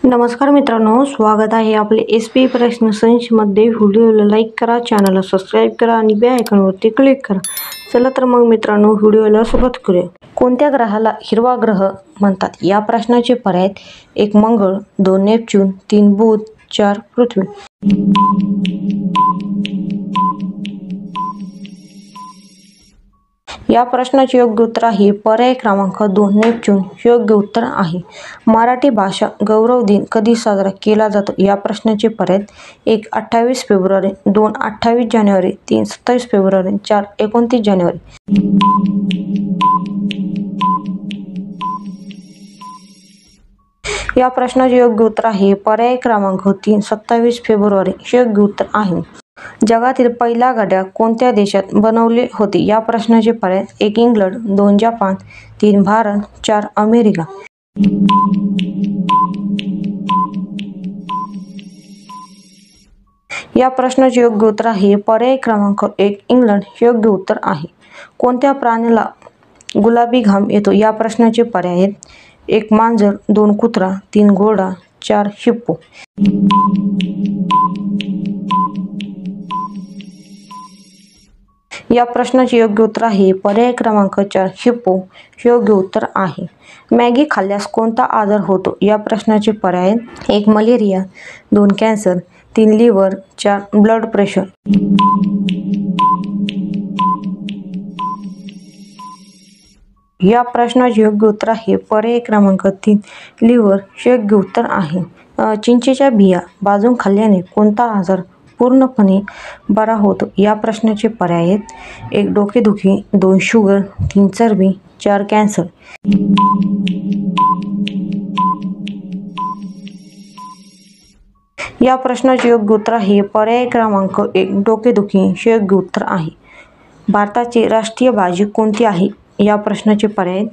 नमस्कार मित्रांनो, स्वागत आहे आपले SP प्रश्न संचमध्ये। व्हिडिओला लाईक करा, चॅनलला सबस्क्राईब करा आणि बेल आयकॉनवरती क्लिक करा। चला तर मग मित्रांनो, व्हिडिओला सुरुवात करूया। कोणत्या ग्रहाला हिरवा ग्रह म्हणतात? या प्रश्नाचे पर्याय: 1 मंगळ, 2 नेपच्यून, 3 बुध, 4 पृथ्वी। या प्रश्नाचे योग्य उत्तर आहे पर्याय क्रमांक 2 नेपच्यून योग्य उत्तर आहे। मराठी भाषा गौरव दिन कधी साजरा केला जातो? या प्रश्नाचे पर्याय: 1 28 फेब्रुवारी, 2 28 जानेवारी, 3 27 फेब्रुवारी, 4 29 जानेवारी। या प्रश्नाचे योग्य उत्तर आहे पर्याय क्रमांक 3 27 फेब्रुवारी योग्य उत्तर आहे। जगातील पहिला घड्याळ कोणत्या देशात बनवले होते? या प्रश्नाचे पर्याय: 1 इंग्लंड, 2 जपान, 3 भारत, 4 अमेरिका। या प्रश्नाचे योग्य उत्तर आहे पर्याय क्रमांक 1 इंग्लंड योग्य उत्तर आहे। कोणत्या प्राण्याला गुलाबी घाम येतो? या प्रश्नाचे पर्याय: 1 मांजर, 2 कुत्रा, 3 घोडा, 4 हिप्पो। या प्रश्नाचे योग्य उत्तर आहे पर्याय क्रमांक 4 हिप्पो योग्य उत्तर आहे। मॅगी खाल्ल्यास कोणता आजार होतो? या प्रश्नाचे पर्याय: 1 malaria, 2 cancer, 3 liver, 4 blood pressure. या प्रश्नाचे योग्य उत्तर आहे पर्याय क्रमांक 3 लिव्हर योग्य उत्तर आहे। चिंचेच्या बिया भाजून खाल्ल्याने कोणता आजार पूर्णपणे बरा होतो? या प्रश्नाचे पर्याय: 1 डोकेदुखी, 2 शुगर, 3 चरबी, 4 कॅन्सर। या प्रश्नाचे योग्य उत्तर आहे पर्याय क्रमांक 1 डोकेदुखी योग्य उत्तर आहे। भारताची राष्ट्रीय भाजी कोणती आहे? या प्रश्नाचे पर्याय: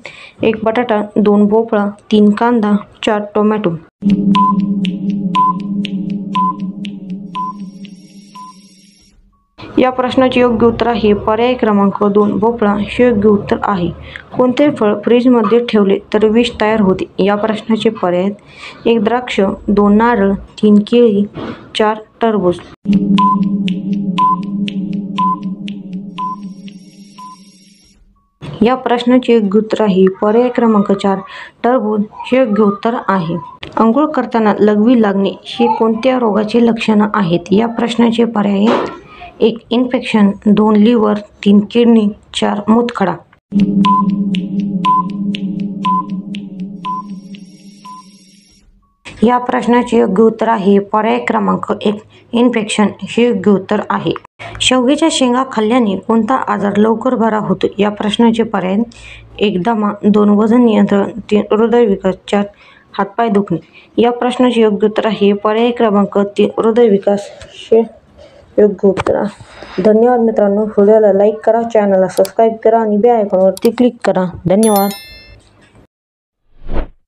1 बटाटा, 2 भोपळा, 3 कांदा, 4 टोमॅटो। या प्रश्नाचे योग्य उत्तर आहे पर्याय क्रमांक 2 भोपळा योग्य उत्तर आहे। कोणते फळ फ्रीजमध्ये ठेवले तर विष तयार होते? या प्रश्नाचे पर्याय: 1 द्राक्ष, 2 नारळ, 3 केळी, 4 टरबूज। या प्रश्नाचे योग्य उत्तर आहे पर्याय क्रमांक 4 टरबूज योग्य उत्तर आहे। अंघोळ करताना लघवी लागणे ही कोणत्या रोगाची लक्षणे आहेत? या प्रश्नाचे पर्याय: 1 इन्फेक्शन, 2 लिव्हर, 3 किडनी, 4 मूतखडा। या प्रश्नाचे योग्य उत्तर आहे पर्याय क्रमांक 1 इन्फेक्शन योग्य उत्तर आहे। शेवग्याच्या शेंगा खाल्ल्याने कोणता आजार लवकर बरा होतो? या प्रश्नाचे पर्याय: 1 दमा, 2 वजन नियंत्रण, 3 हृदयविकार, 4 हातपाय दुखणे। या प्रश्नाचे योग्य उत्तर आहे पर्याय क्रमांक 3 हृदयविकास योग्य उत्तर आहे। धन्यवाद मित्रांनो, व्हिडिओला लाईक करा, चॅनलला सबस्क्राईब करा आणि बेल आयकॉनवरती क्लिक करा। धन्यवाद।